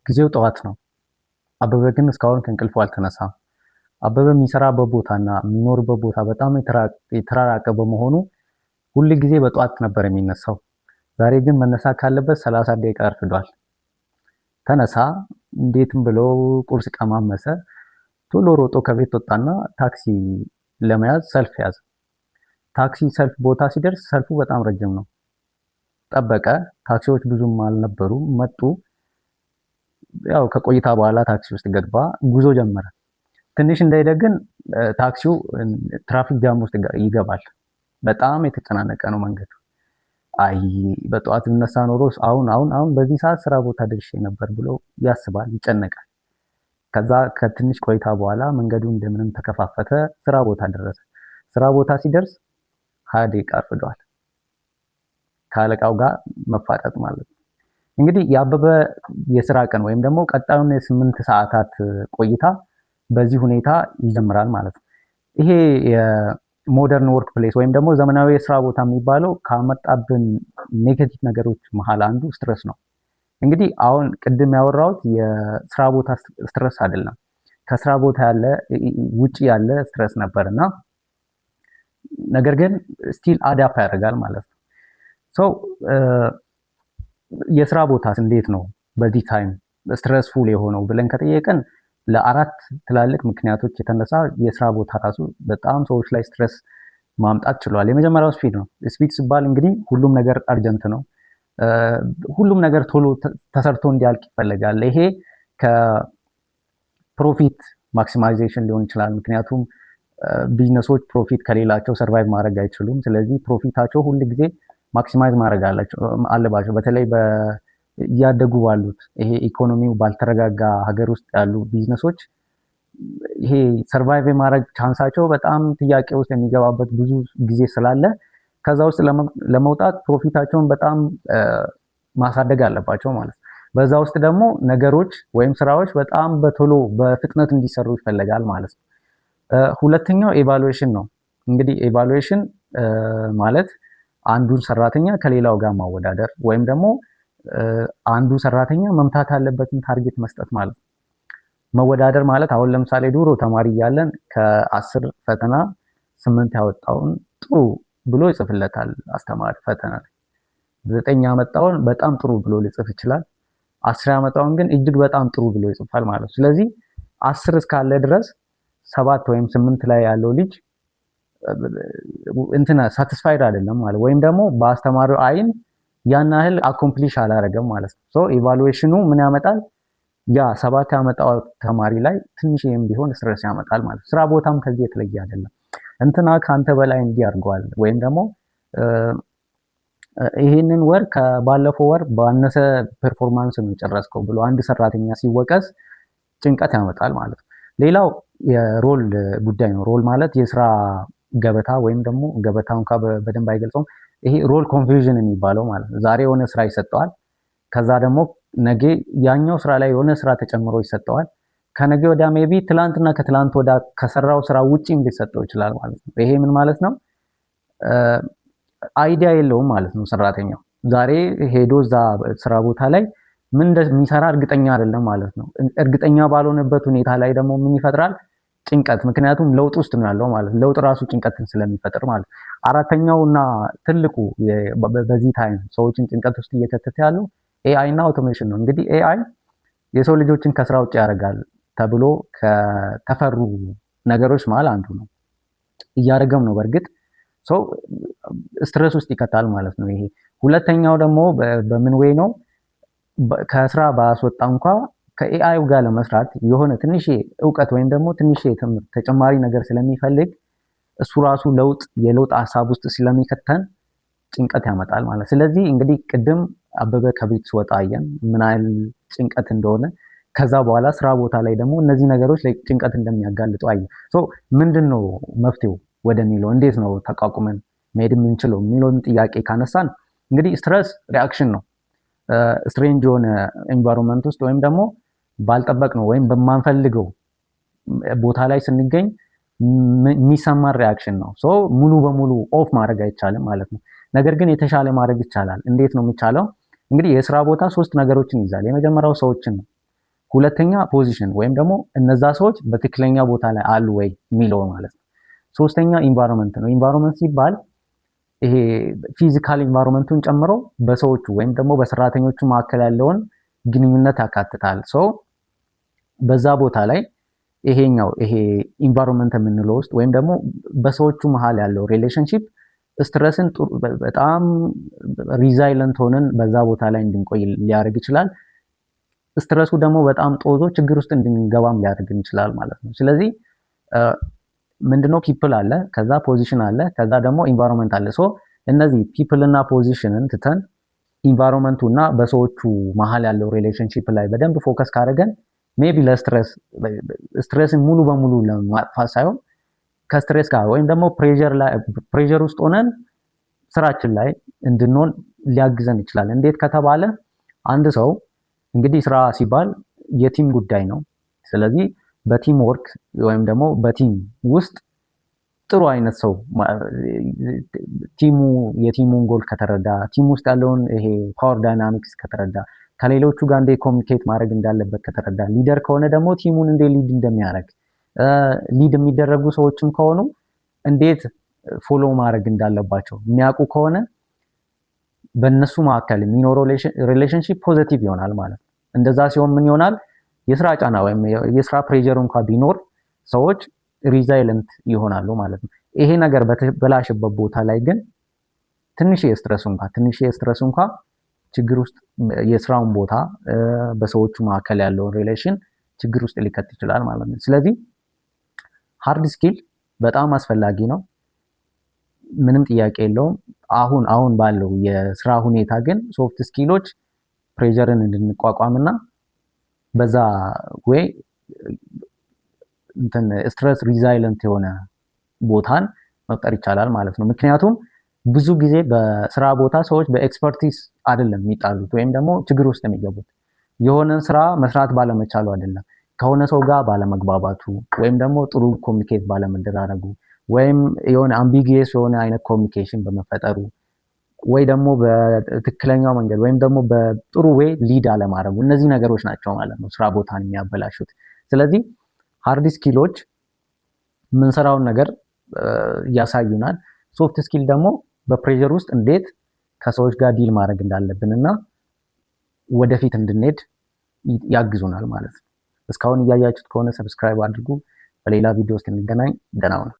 ጊዜው ጠዋት ነው። አበበ ግን እስካሁን ከእንቅልፉ አልተነሳም። አበበ የሚሰራበት ቦታና የሚኖርበት ቦታ በጣም የተራራቀ በመሆኑ ሁል ጊዜ በጠዋት ነበር የሚነሳው። ዛሬ ግን መነሳት ካለበት 30 ደቂቃ አርፍዷል። ተነሳ፣ እንዴትም ብሎ ቁርስ ቀማመሰ። ቶሎ ሮጦ ከቤት ወጣና ታክሲ ለመያዝ ሰልፍ ያዘ። ታክሲ ሰልፍ ቦታ ሲደርስ ሰልፉ በጣም ረጅም ነው። ጠበቀ። ታክሲዎች ብዙም አልነበሩም። መጡ። ያው ከቆይታ በኋላ ታክሲ ውስጥ ገባ። ጉዞ ጀመረ። ትንሽ እንዳይደግን ታክሲው ትራፊክ ጃም ውስጥ ይገባል። በጣም የተጨናነቀ ነው መንገዱ። አይ በጠዋት ብነሳ ኖሮ አሁን በዚህ ሰዓት ስራ ቦታ ደርሼ ነበር ብሎ ያስባል፣ ይጨነቃል። ከዛ ከትንሽ ቆይታ በኋላ መንገዱ እንደምንም ተከፋፈተ። ስራ ቦታ ደረሰ። ስራ ቦታ ሲደርስ 20 ደቂቃ አርፍዷል። ከአለቃው ጋር መፋጠጥ ማለት ነው። እንግዲህ የአበበ የስራ ቀን ወይም ደግሞ ቀጣዩን የ8 ሰዓታት ቆይታ በዚህ ሁኔታ ይጀምራል ማለት ነው። ይሄ የሞደርን ወርክ ፕሌስ ወይም ደግሞ ዘመናዊ የስራ ቦታ የሚባለው ካመጣብን ኔጌቲቭ ነገሮች መሀል አንዱ ስትረስ ነው። እንግዲህ አሁን ቅድም ያወራሁት የስራ ቦታ ስትረስ አይደለም፣ ከስራ ቦታ ያለ ውጪ ያለ ስትረስ ነበርና ነገር ግን ስቲል አዳፕ ያደርጋል ማለት ነው። የስራ ቦታስ እንዴት ነው በዚህ ታይም ስትረስፉል የሆነው ብለን ከጠየቅን ለአራት ትላልቅ ምክንያቶች የተነሳ የስራ ቦታ ራሱ በጣም ሰዎች ላይ ስትረስ ማምጣት ችሏል። የመጀመሪያው ስፒድ ነው። ስፒድ ሲባል እንግዲህ ሁሉም ነገር አርጀንት ነው። ሁሉም ነገር ቶሎ ተሰርቶ እንዲያልቅ ይፈልጋል። ይሄ ከፕሮፊት ማክሲማይዜሽን ሊሆን ይችላል። ምክንያቱም ቢዝነሶች ፕሮፊት ከሌላቸው ሰርቫይቭ ማድረግ አይችሉም። ስለዚህ ፕሮፊታቸው ሁል ጊዜ ማክሲማይዝ ማድረግ አለባቸው። በተለይ እያደጉ ባሉት ይሄ ኢኮኖሚው ባልተረጋጋ ሀገር ውስጥ ያሉ ቢዝነሶች ይሄ ሰርቫይቭ የማድረግ ቻንሳቸው በጣም ጥያቄ ውስጥ የሚገባበት ብዙ ጊዜ ስላለ ከዛ ውስጥ ለመውጣት ፕሮፊታቸውን በጣም ማሳደግ አለባቸው ማለት ነው። በዛ ውስጥ ደግሞ ነገሮች ወይም ስራዎች በጣም በቶሎ በፍጥነት እንዲሰሩ ይፈልጋል ማለት ነው። ሁለተኛው ኤቫሉዌሽን ነው። እንግዲህ ኤቫሉዌሽን ማለት አንዱን ሰራተኛ ከሌላው ጋር ማወዳደር ወይም ደግሞ አንዱ ሰራተኛ መምታት ያለበትን ታርጌት መስጠት ማለት ነው። መወዳደር ማለት አሁን ለምሳሌ ድሮ ተማሪ እያለን ከ10 ፈተና 8 ያወጣውን ጥሩ ብሎ ይጽፍለታል አስተማሪ ፈተና ላይ። 9 ያመጣውን በጣም ጥሩ ብሎ ሊጽፍ ይችላል። 10 ያመጣውን ግን እጅግ በጣም ጥሩ ብሎ ይጽፋል ማለት ነው። ስለዚህ 10 እስካለ ድረስ 7 ወይም 8 ላይ ያለው ልጅ ሳቲስፋይድ አይደለም ማለት ወይም ደግሞ በአስተማሪው አይን ያን ያህል አኮምፕሊሽ አላደረገም ማለት ነው። ሶ ኢቫሉዌሽኑ ምን ያመጣል? ያ 7 ያመጣው ተማሪ ላይ ትንሽም ቢሆን ስትረስ ያመጣል ማለት ነው። ስራ ቦታም ከዚህ የተለየ አይደለም። እንትና ካንተ በላይ እንዲህ አድርጓል ወይም ደግሞ ይሄንን ወር ከባለፈው ወር ባነሰ ፐርፎርማንስ ነው የጨረስከው ብሎ አንድ ሰራተኛ ሲወቀስ ጭንቀት ያመጣል ማለት ነው። ሌላው የሮል ጉዳይ ነው። ሮል ማለት የስራ ገበታ ወይም ደግሞ ገበታው እንኳን በደንብ አይገልጸውም። ይሄ ሮል ኮንፊውዥን የሚባለው ማለት ነው። ዛሬ የሆነ ስራ ይሰጠዋል። ከዛ ደግሞ ነገ ያኛው ስራ ላይ የሆነ ስራ ተጨምሮ ይሰጠዋል። ከነገ ወዲያ ሜቢ ትላንትና ከትላንት ወዲያ ከሰራው ስራ ውጪም ሊሰጠው ይችላል ማለት ነው። ይሄ ምን ማለት ነው? አይዲያ የለውም ማለት ነው ሰራተኛው። ዛሬ ሄዶ እዛ ስራ ቦታ ላይ ምን እንደሚሰራ እርግጠኛ አይደለም ማለት ነው። እርግጠኛ ባልሆነበት ሁኔታ ላይ ደግሞ ምን ይፈጥራል? ጭንቀት። ምክንያቱም ለውጥ ውስጥ ነው ያለው ማለት ነው። ለውጥ ራሱ ጭንቀትን ስለሚፈጥር ማለት ነው። አራተኛው እና ትልቁ በዚህ ታይም ሰዎችን ጭንቀት ውስጥ እየከተተ ያለው ኤአይ እና አውቶሜሽን ነው። እንግዲህ ኤአይ የሰው ልጆችን ከስራ ውጭ ያደርጋል ተብሎ ከተፈሩ ነገሮች መሀል አንዱ ነው። እያደረገም ነው። በእርግጥ ሰው ስትረስ ውስጥ ይከታል ማለት ነው። ይሄ ሁለተኛው ደግሞ በምን ወይ ነው? ከስራ ባስወጣ እንኳ ከኤአይ ጋር ለመስራት የሆነ ትንሽ እውቀት ወይም ደግሞ ትንሽ ተጨማሪ ነገር ስለሚፈልግ እሱ ራሱ የለውጥ ሀሳብ ውስጥ ስለሚከተን ጭንቀት ያመጣል ማለት። ስለዚህ እንግዲህ ቅድም አበበ ከቤት ሲወጣ አየን ምን ያህል ጭንቀት እንደሆነ። ከዛ በኋላ ስራ ቦታ ላይ ደግሞ እነዚህ ነገሮች ላይ ጭንቀት እንደሚያጋልጡ አየን። ምንድን ነው መፍትሄው ወደሚለው እንዴት ነው ተቋቁመን መሄድ የምንችለው የሚለውን ጥያቄ ካነሳን እንግዲህ ስትረስ ሪአክሽን ነው። ስትሬንጅ የሆነ ኤንቫይሮንመንት ውስጥ ወይም ደግሞ ባልጠበቅ ነው ወይም በማንፈልገው ቦታ ላይ ስንገኝ የሚሰማን ሪአክሽን ነው። ሙሉ በሙሉ ኦፍ ማድረግ አይቻልም ማለት ነው። ነገር ግን የተሻለ ማድረግ ይቻላል። እንዴት ነው የሚቻለው? እንግዲህ የስራ ቦታ 3 ነገሮችን ይዛል። የመጀመሪያው ሰዎችን ነው። ሁለተኛ ፖዚሽን ወይም ደግሞ እነዛ ሰዎች በትክክለኛ ቦታ ላይ አሉ ወይ የሚለው ማለት ነው። ሶስተኛ ኢንቫይሮንመንት ነው። ኢንቫይሮንመንት ሲባል ይሄ ፊዚካል ኢንቫይሮንመንቱን ጨምሮ በሰዎቹ ወይም ደግሞ በሰራተኞቹ መካከል ያለውን ግንኙነት ያካትታል። በዛ ቦታ ላይ ይሄ ኢንቫይሮንመንት የምንለው ውስጥ ወይም ደግሞ በሰዎቹ መሃል ያለው ሪሌሽንሺፕ ስትረስን በጣም ሪዛይለንት ሆነን በዛ ቦታ ላይ እንድንቆይ ሊያደርግ ይችላል። ስትረሱ ደግሞ በጣም ጦዞ ችግር ውስጥ እንድንገባም ሊያደርግ ይችላል ማለት ነው። ስለዚህ ምንድነው ፒፕል አለ፣ ከዛ ፖዚሽን አለ፣ ከዛ ደግሞ ኢንቫይሮንመንት አለ። እነዚህ ፒፕል እና ፖዚሽንን ትተን ኢንቫይሮንመንቱ እና በሰዎቹ መሃል ያለው ሪሌሽንሺፕ ላይ በደንብ ፎከስ ካደረገን ሜቢ ስትሬስን ሙሉ በሙሉ ለማጥፋት ሳይሆን ከስትሬስ ጋር ወይም ደግሞ ፕሬዠር ውስጥ ሆነን ስራችን ላይ እንድንሆን ሊያግዘን ይችላል። እንዴት ከተባለ አንድ ሰው እንግዲህ ስራ ሲባል የቲም ጉዳይ ነው። ስለዚህ በቲም ወርክ ወይም ደግሞ በቲም ውስጥ ጥሩ አይነት ሰው የቲሙን ጎል ከተረዳ፣ ቲም ውስጥ ያለውን ይሄ ፓወር ዳይናሚክስ ከተረዳ፣ ከሌሎቹ ጋር እንዴት ኮሚኒኬት ማድረግ እንዳለበት ከተረዳ፣ ሊደር ከሆነ ደግሞ ቲሙን እንዴት ሊድ እንደሚያደርግ፣ ሊድ የሚደረጉ ሰዎችም ከሆኑ እንዴት ፎሎ ማድረግ እንዳለባቸው የሚያውቁ ከሆነ በእነሱ መካከል የሚኖረው ሪሌሽንሺፕ ፖዚቲቭ ይሆናል ማለት ነው። እንደዛ ሲሆን ምን ይሆናል? የስራ ጫና ወይም የስራ ፕሬዠር እንኳን ቢኖር ሰዎች ሪዛይለንት ይሆናሉ ማለት ነው። ይሄ ነገር በተበላሸበት ቦታ ላይ ግን ትንሽ የስትረስ እንኳን ችግር ውስጥ የስራውን ቦታ በሰዎቹ መካከል ያለውን ሪሌሽን ችግር ውስጥ ሊከት ይችላል ማለት ነው። ስለዚህ ሃርድ ስኪል በጣም አስፈላጊ ነው፣ ምንም ጥያቄ የለውም። አሁን ባለው የስራ ሁኔታ ግን ሶፍት ስኪሎች ፕሬዠርን እንድንቋቋምና በዛ ወይ ስትረስ ሪዛይለንት የሆነ ቦታን መፍጠር ይቻላል ማለት ነው። ምክንያቱም ብዙ ጊዜ በስራ ቦታ ሰዎች በኤክስፐርቲስ አይደለም የሚጣሉት ወይም ደግሞ ችግር ውስጥ የሚገቡት የሆነን ስራ መስራት ባለመቻሉ አይደለም፣ ከሆነ ሰው ጋር ባለመግባባቱ ወይም ደግሞ ጥሩ ኮሚኒኬት ባለመደራረጉ ወይም የሆነ አምቢጊየስ የሆነ አይነት ኮሚኒኬሽን በመፈጠሩ ወይ ደግሞ በትክክለኛው መንገድ ወይም ደግሞ በጥሩ ዌይ ሊድ አለማድረጉ፣ እነዚህ ነገሮች ናቸው ማለት ነው ስራ ቦታን የሚያበላሹት። ስለዚህ ሃርድ ስኪሎች የምንሰራውን ነገር ያሳዩናል። ሶፍት ስኪል ደግሞ በፕሬዠር ውስጥ እንዴት ከሰዎች ጋር ዲል ማድረግ እንዳለብን እና ወደፊት እንድንሄድ ያግዙናል ማለት ነው። እስካሁን እያያችሁት ከሆነ ሰብስክራይብ አድርጉ። በሌላ ቪዲዮ ውስጥ እንገናኝ። ደህና ሁኑ።